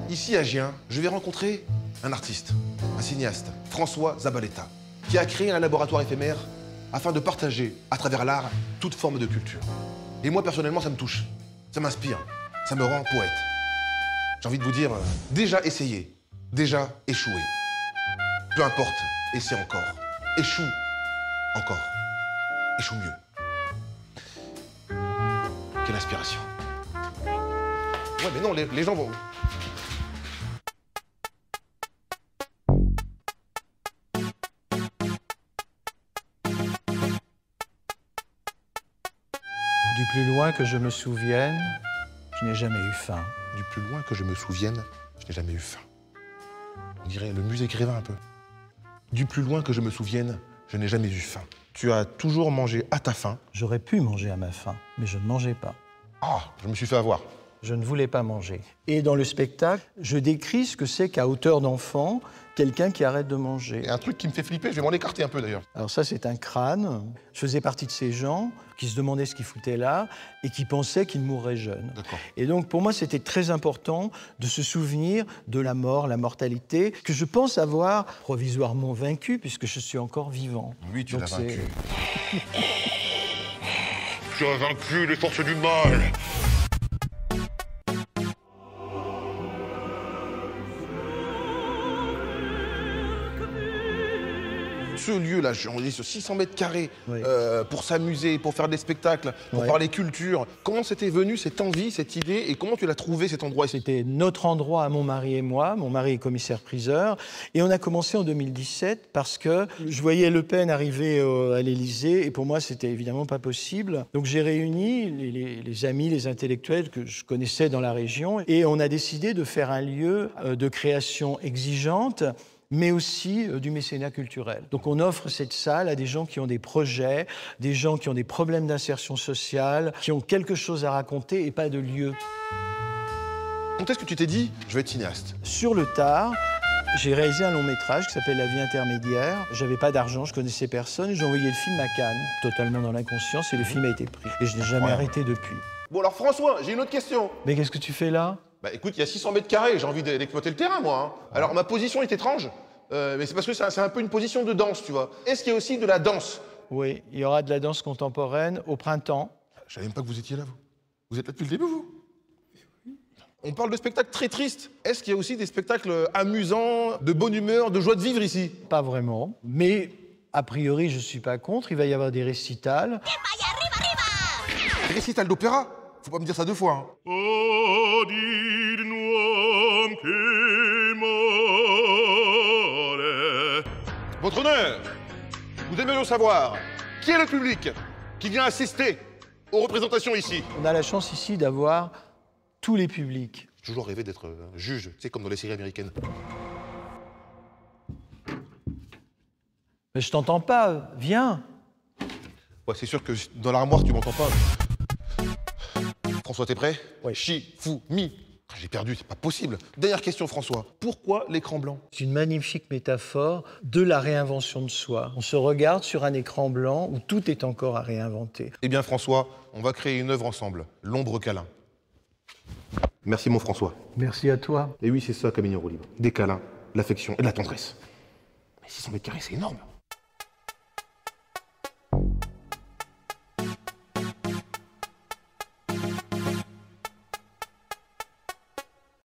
Ici, à Gien, je vais rencontrer un artiste, un cinéaste, François Zabaleta, qui a créé un laboratoire éphémère afin de partager, à travers l'art, toute forme de culture. Et moi, personnellement, ça me touche, ça m'inspire, ça me rend poète. J'ai envie de vous dire, déjà essayé, déjà échoué. Peu importe, essaie encore. Échoue encore. Échoue mieux. Quelle inspiration. Ouais, mais non, les gens vont... Du plus loin que je me souvienne, je n'ai jamais eu faim. Du plus loin que je me souvienne, je n'ai jamais eu faim. On dirait le musée Grévin un peu. Du plus loin que je me souvienne, je n'ai jamais eu faim. Tu as toujours mangé à ta faim. J'aurais pu manger à ma faim, mais je ne mangeais pas. Ah, je me suis fait avoir. Je ne voulais pas manger. Et dans le spectacle, je décris ce que c'est qu'à hauteur d'enfant, quelqu'un qui arrête de manger. Et un truc qui me fait flipper, je vais m'en écarter un peu d'ailleurs. Alors ça, c'est un crâne. Je faisais partie de ces gens qui se demandaient ce qu'ils foutaient là et qui pensaient qu'ils mourraient jeunes. Et donc, pour moi, c'était très important de se souvenir de la mort, la mortalité, que je pense avoir provisoirement vaincu, puisque je suis encore vivant. Oui, tu l'as vaincu. Tu as vaincu les forces du mal. Ce lieu-là, on est sur 600 mètres carrés, oui. Pour s'amuser, pour faire des spectacles, pour parler culture. Comment c'était venu cette envie, cette idée, et comment tu l'as trouvé cet endroit? C'était notre endroit à mon mari et moi. Mon mari est commissaire-priseur. Et on a commencé en 2017 parce que je voyais Le Pen arriver à l'Élysée et pour moi, c'était évidemment pas possible. Donc j'ai réuni les amis, les intellectuels que je connaissais dans la région et on a décidé de faire un lieu de création exigeante, mais aussi du mécénat culturel. Donc on offre cette salle à des gens qui ont des projets, des gens qui ont des problèmes d'insertion sociale, qui ont quelque chose à raconter et pas de lieu. Quand est-ce que tu t'es dit, je vais être cinéaste? Sur le tard, j'ai réalisé un long métrage qui s'appelle La vie intermédiaire. J'avais pas d'argent, je connaissais personne et j'ai envoyé le film à Cannes, totalement dans l'inconscience, et le film a été pris. Et je n'ai jamais arrêté depuis. Bon alors François, j'ai une autre question. Mais qu'est-ce que tu fais là? Bah écoute, il y a 600 mètres carrés, j'ai envie d'exploiter le terrain, moi. Hein. Alors ma position est étrange, mais c'est parce que c'est un peu une position de danse, tu vois. Est-ce qu'il y a aussi de la danse? Oui, il y aura de la danse contemporaine au printemps. Je savais même pas que vous étiez là, vous. Vous êtes là depuis le début, vous? On parle de spectacles très tristes. Est-ce qu'il y a aussi des spectacles amusants, de bonne humeur, de joie de vivre ici? Pas vraiment, mais a priori, je suis pas contre. Il va y avoir des récitals. Des récitals d'opéra? Faut pas me dire ça deux fois. Hein. Votre honneur, vous aimeriez savoir qui est le public qui vient assister aux représentations ici? On a la chance ici d'avoir tous les publics. J'ai toujours rêvé d'être juge, tu sais, comme dans les séries américaines. Mais je t'entends pas, viens. Ouais, c'est sûr que dans l'armoire, tu m'entends pas. François, t'es prêt? Oui. Chi, fou, mi. J'ai perdu, c'est pas possible. Dernière question, François. Pourquoi l'écran blanc? C'est une magnifique métaphore de la réinvention de soi. On se regarde sur un écran blanc où tout est encore à réinventer. Eh bien, François, on va créer une œuvre ensemble. L'ombre câlin. Merci, mon François. Merci à toi. Et oui, c'est ça, Camille Libre. Des câlins, l'affection et de la tendresse. Mais 600 mètres carrés, c'est énorme.